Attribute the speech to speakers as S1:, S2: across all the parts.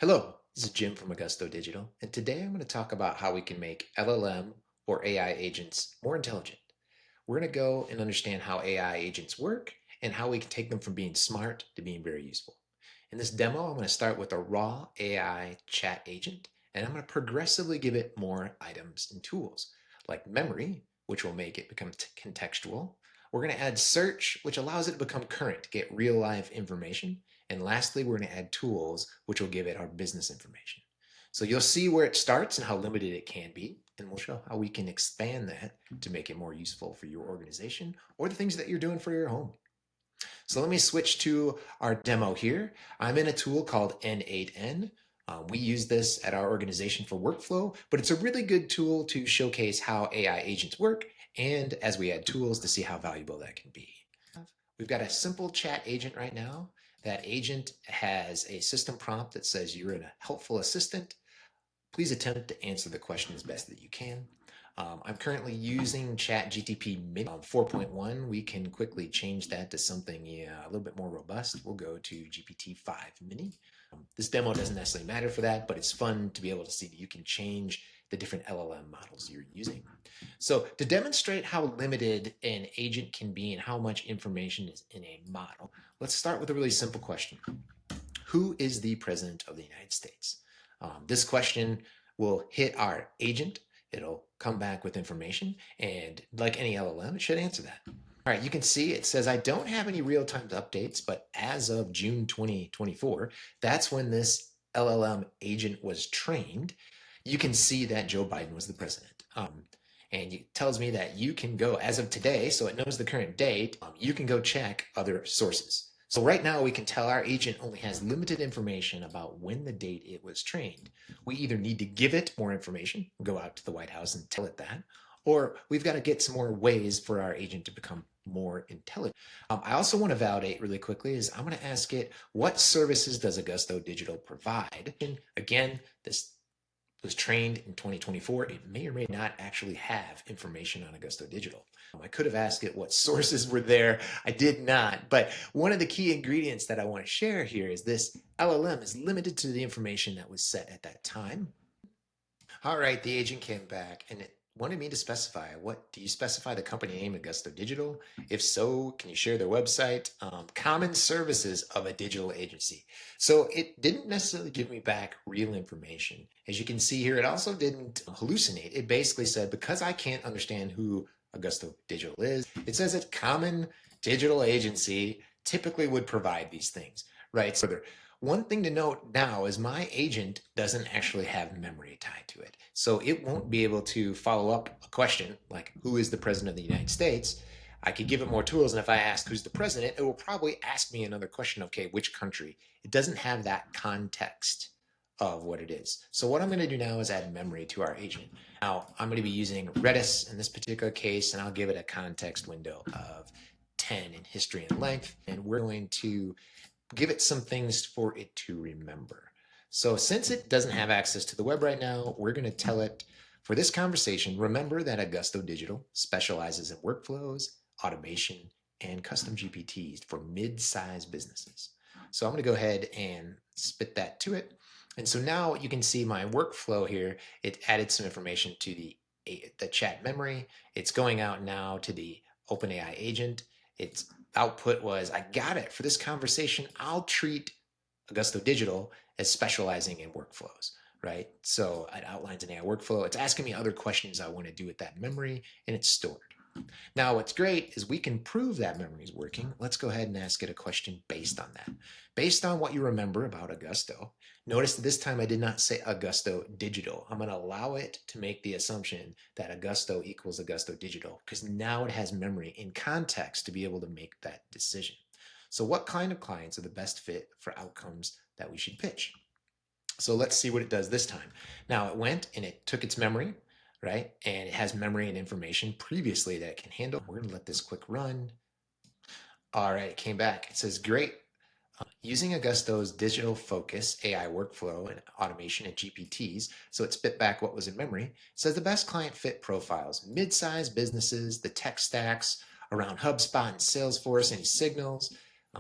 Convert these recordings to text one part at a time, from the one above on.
S1: Hello, this is Jim from Augusto Digital, and today I'm going to talk about how we can make LLM or AI agents more intelligent. We're going to go and understand how AI agents work and how we can take them from being smart to being very useful. In this demo, I'm going to start with a raw AI chat agent, and I'm going to progressively give it more items and tools, like memory, which will make it become contextual. We're going to add search, which allows it to become current, to get real life information. And lastly, we're going to add tools, which will give it our business information. So you'll see where it starts and how limited it can be, and we'll show how we can expand that to make it more useful for your organization or the things that you're doing for your home. So let me switch to our demo here. I'm in a tool called N8N. We use this at our organization for workflow, but it's a really good tool to showcase how AI agents work and as we add tools to see how valuable that can be. We've got a simple chat agent right now. That agent has a system prompt that says you're a helpful assistant. Please attempt to answer the question as best that you can. I'm currently using ChatGTP Mini 4.1. We can quickly change that to something a little bit more robust. We'll go to GPT-5 Mini. This demo doesn't necessarily matter for that, but it's fun to be able to see that you can change the different LLM models you're using. So to demonstrate how limited an agent can be and how much information is in a model, let's start with a really simple question. Who is the President of the United States? This question will hit our agent. It'll come back with information, and like any LLM, it should answer that. All right, you can see it says I don't have any real-time updates, but as of June 2024, that's when this LLM agent was trained. You can see that Joe Biden was the president. And it tells me that you can go, as of today, so it knows the current date, you can go check other sources. So right now we can tell our agent only has limited information about when the date it was trained. We either need to give it more information, go out to the White House and tell it that, or we've got to get some more ways for our agent to become more intelligent. I also want to validate really quickly is I'm going to ask it, what services does Augusto Digital provide? And again, this was trained in 2024, it may or may not actually have information on Augusto Digital. I could have asked it what sources were there. I did not. But one of the key ingredients that I want to share here is this LLM is limited to the information that was set at that time. All right, the agent came back and it wanted me to specify do you specify the company name Augusto Digital? If so, can you share their website? Common services of a digital agency. So it didn't necessarily give me back real information. As you can see here, it also didn't hallucinate. It basically said, because I can't understand who Augusto Digital is, it says that common digital agency typically would provide these things, right? So one thing to note now is my agent doesn't actually have memory tied to it. So it won't be able to follow up a question like, who is the president of the United States? I could give it more tools. And if I ask who's the president, it will probably ask me another question. Okay, which country? It doesn't have that context of what it is. So what I'm going to do now is add memory to our agent. Now I'm going to be using Redis in this particular case, and I'll give it a context window of 10 in history and length. And we're going to give it some things for it to remember. So since it doesn't have access to the web right now, we're going to tell it for this conversation, remember that Augusto Digital specializes in workflows, automation, and custom GPTs for mid-sized businesses. So I'm going to go ahead and spit that to it. And so now you can see my workflow here. It added some information to the chat memory. It's going out now to the OpenAI agent. Its output was, I got it. For this conversation, I'll treat Augusto Digital as specializing in workflows, right? So it outlines an AI workflow. It's asking me other questions I want to do with that memory, and it's stored. Now, what's great is we can prove that memory is working. Let's go ahead and ask it a question based on that. Based on what you remember about Augusto, notice that this time I did not say Augusto Digital. I'm going to allow it to make the assumption that Augusto equals Augusto Digital because now it has memory in context to be able to make that decision. So what kind of clients are the best fit for outcomes that we should pitch? So let's see what it does this time. Now it went and it took its memory, right? And it has memory and information previously that it can handle. We're gonna let this quick run. All right, it came back. It says, great. Using Augusto's digital focus, AI workflow, and automation and GPTs, so it spit back what was in memory, it says the best client fit profiles, mid-sized businesses, the tech stacks around HubSpot and Salesforce, any signals,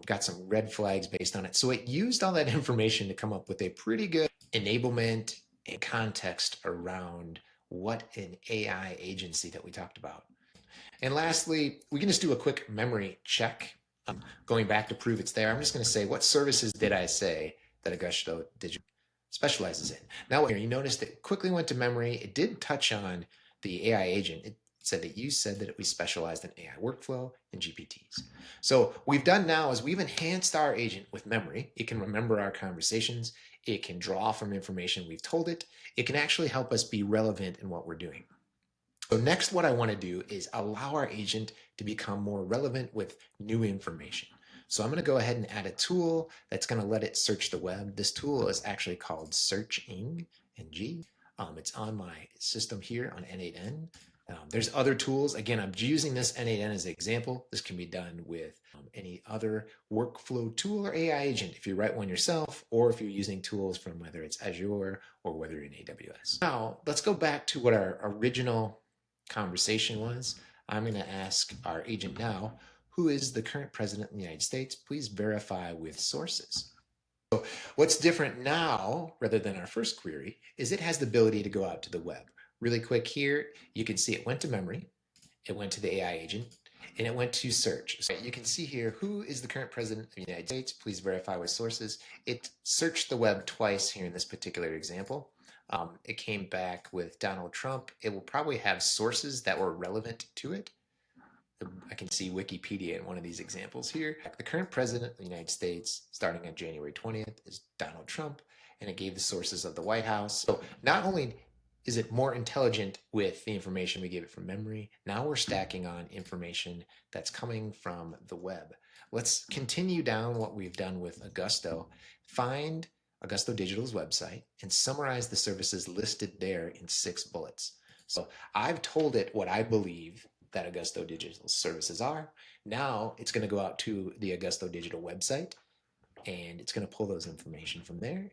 S1: got some red flags based on it. So it used all that information to come up with a pretty good enablement and context around what an AI agency that we talked about. And lastly, we can just do a quick memory check. Going back to prove it's there, I'm just going to say, what services did I say that Augusto Digital specializes in? Now, here you notice that it quickly went to memory. It did touch on the AI agent. It said that you said that we specialized in AI workflow and GPTs. So what we've done now is we've enhanced our agent with memory. It can remember our conversations. It can draw from information we've told it. It can actually help us be relevant in what we're doing. So next, what I want to do is allow our agent to become more relevant with new information. So I'm going to go ahead and add a tool that's going to let it search the web. This tool is actually called Searching NG. It's on my system here on N8N. There's other tools. Again, I'm using this N8N as an example. This can be done with any other workflow tool or AI agent if you write one yourself, or if you're using tools from whether it's Azure or whether you're in AWS. Now, let's go back to what our original conversation was. I'm going to ask our agent now, who is the current president of the United States? Please verify with sources. So what's different now, rather than our first query, is it has the ability to go out to the web. Really quick here, you can see it went to memory, it went to the AI agent, and it went to search. So you can see here, who is the current president of the United States? Please verify with sources. It searched the web twice here in this particular example. It came back with Donald Trump. It will probably have sources that were relevant to it. I can see Wikipedia in one of these examples here. The current president of the United States, starting on January 20th, is Donald Trump, and it gave the sources of the White House. So not only is it more intelligent with the information we gave it from memory, now we're stacking on information that's coming from the web. Let's continue down what we've done with Augusto. Find Augusto Digital's website and summarize the services listed there in 6 bullets. So I've told it what I believe that Augusto Digital services are. Now it's going to go out to the Augusto Digital website and it's going to pull those information from there.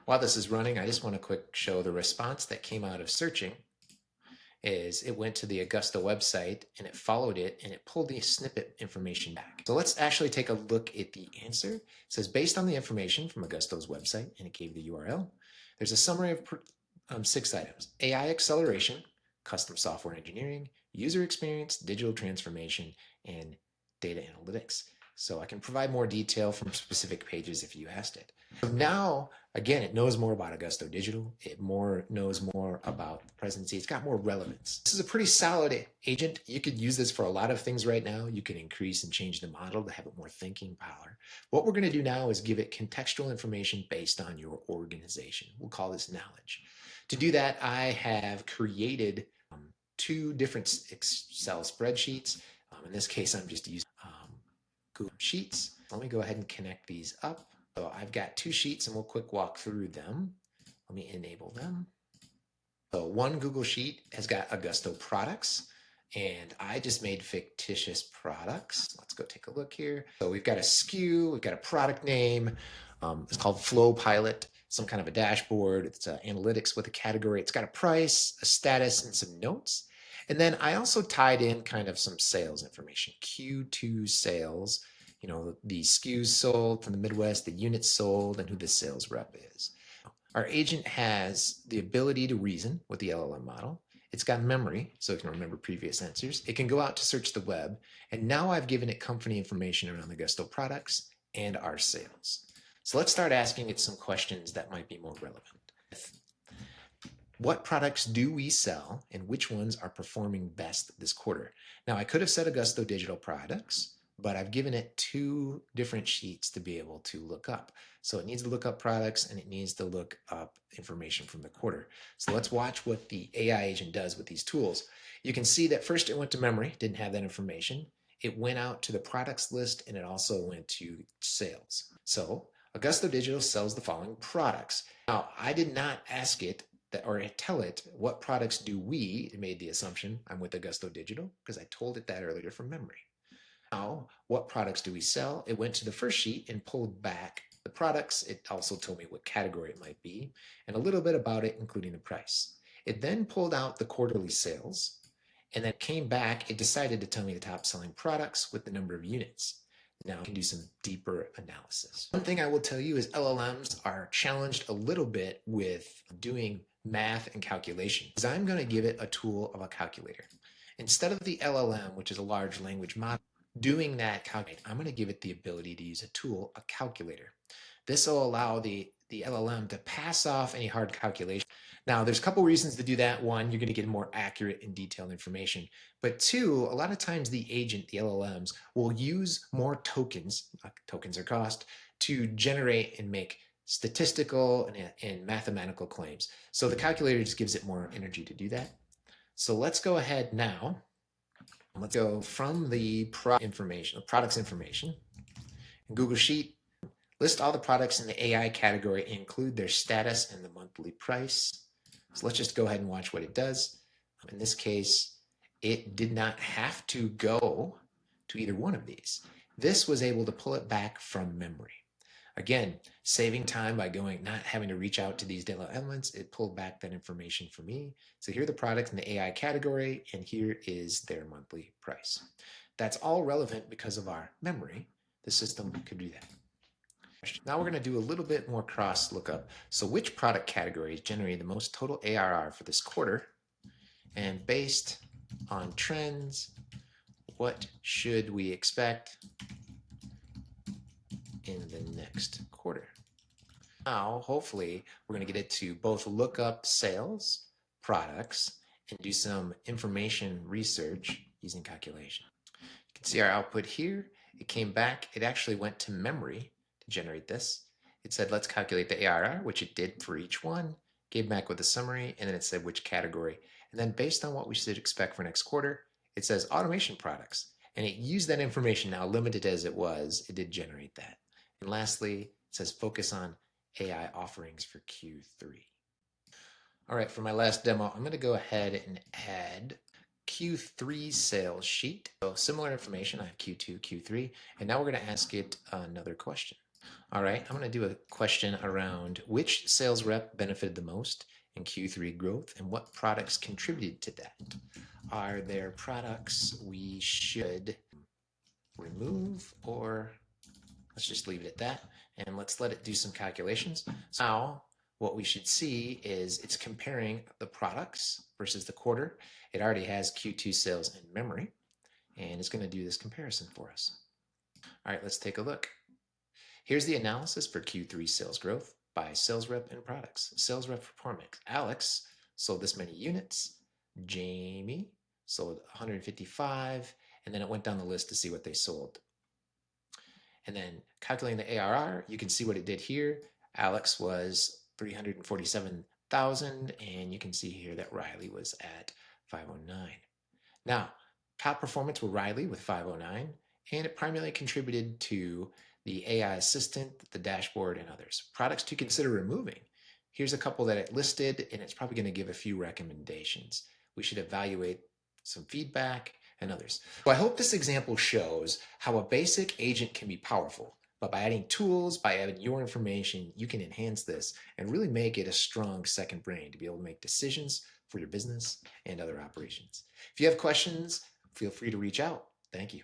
S1: While this is running, I just want to quick show the response that came out of searching is it went to the Augusto website and it followed it and it pulled the snippet information back. So let's actually take a look at the answer. It says, based on the information from Augusto's website, and it gave the URL, there's a summary of 6 items: AI acceleration, custom software engineering, user experience, digital transformation, and data analytics. So I can provide more detail from specific pages if you asked it. So now, again, it knows more about Augusto Digital. It knows more about the presidency. It's got more relevance. This is a pretty solid agent. You could use this for a lot of things right now. You can increase and change the model to have it more thinking power. What we're going to do now is give it contextual information based on your organization. We'll call this knowledge. To do that, I have created 2 different Excel spreadsheets. In this case, I'm just using Google Sheets. Let me go ahead and connect these up. So I've got 2 sheets and we'll quick walk through them. Let me enable them. So one Google Sheet has got Augusto products, and I just made fictitious products. Let's go take a look here. So we've got a SKU, we've got a product name. It's called Flow Pilot, some kind of a dashboard. It's analytics with a category. It's got a price, a status, and some notes. And then I also tied in kind of some sales information, Q2 sales, the SKUs sold from the Midwest, the units sold, and who the sales rep is. Our agent has the ability to reason with the LLM model. It's got memory, so it can remember previous answers. It can go out to search the web, and now I've given it company information around the Gusto products and our sales. So let's start asking it some questions that might be more relevant. What products do we sell and which ones are performing best this quarter? Now, I could have said Augusto Digital Products, but I've given it 2 different sheets to be able to look up. So it needs to look up products and it needs to look up information from the quarter. So let's watch what the AI agent does with these tools. You can see that first it went to memory, didn't have that information. It went out to the products list and it also went to sales. So Augusto Digital sells the following products. Now, I did not ask it or tell it what products do we. It made the assumption I'm with Augusto Digital because I told it that earlier from memory. Now, what products do we sell? It went to the first sheet and pulled back the products. It also told me what category it might be and a little bit about it, including the price. It then pulled out the quarterly sales and then came back. It decided to tell me the top selling products with the number of units. Now I can do some deeper analysis. One thing I will tell you is LLMs are challenged a little bit with doing math and calculation. Because I'm going to give it a tool of a calculator. Instead of the LLM, which is a large language model, doing that calculate, I'm going to give it the ability to use a tool, a calculator. This will allow the LLM to pass off any hard calculation. Now, there's a couple reasons to do that. One, you're going to get more accurate and detailed information. But two, a lot of times the agent, the LLMs, will use more tokens, tokens are cost, to generate and make statistical and mathematical claims. So the calculator just gives it more energy to do that. So let's go ahead now. Let's go from the products information, in Google Sheet, list all the products in the AI category, include their status and the monthly price. So let's just go ahead and watch what it does. In this case, it did not have to go to either one of these. This was able to pull it back from memory. Again, saving time by not having to reach out to these data elements, it pulled back that information for me. So here are the products in the AI category, and here is their monthly price. That's all relevant because of our memory. The system could do that. Now we're going to do a little bit more cross lookup. So which product categories generated the most total ARR for this quarter? And based on trends, what should we expect in the next quarter? Now, hopefully, we're going to get it to both look up sales, products, and do some information research using calculation. You can see our output here. It came back. It actually went to memory to generate this. It said, let's calculate the ARR, which it did for each one, gave back with a summary, and then it said which category. And then based on what we should expect for next quarter, it says automation products. And it used that information. Now, limited as it was, it did generate that. And lastly, it says focus on AI offerings for Q3. All right, for my last demo, I'm going to go ahead and add Q3 sales sheet. So similar information, I have Q2, Q3, and now we're going to ask it another question. All right, I'm going to do a question around which sales rep benefited the most in Q3 growth and what products contributed to that. Are there products we should remove, or let's just leave it at that, and let's let it do some calculations. So now what we should see is it's comparing the products versus the quarter. It already has Q2 sales in memory, and it's going to do this comparison for us. All right, let's take a look. Here's the analysis for Q3 sales growth by sales rep and products. Sales rep performance. Alex sold this many units. Jamie sold 155, and then it went down the list to see what they sold. And then calculating the ARR, you can see what it did here. Alex was 347,000, and you can see here that Riley was at 509. Now, top performance were Riley with 509, and it primarily contributed to the AI assistant, the dashboard, and others. Products to consider removing. Here's a couple that it listed, and it's probably going to give a few recommendations. We should evaluate some feedback and others. So I hope this example shows how a basic agent can be powerful, but by adding tools, by adding your information, you can enhance this and really make it a strong second brain to be able to make decisions for your business and other operations. If you have questions, feel free to reach out. Thank you.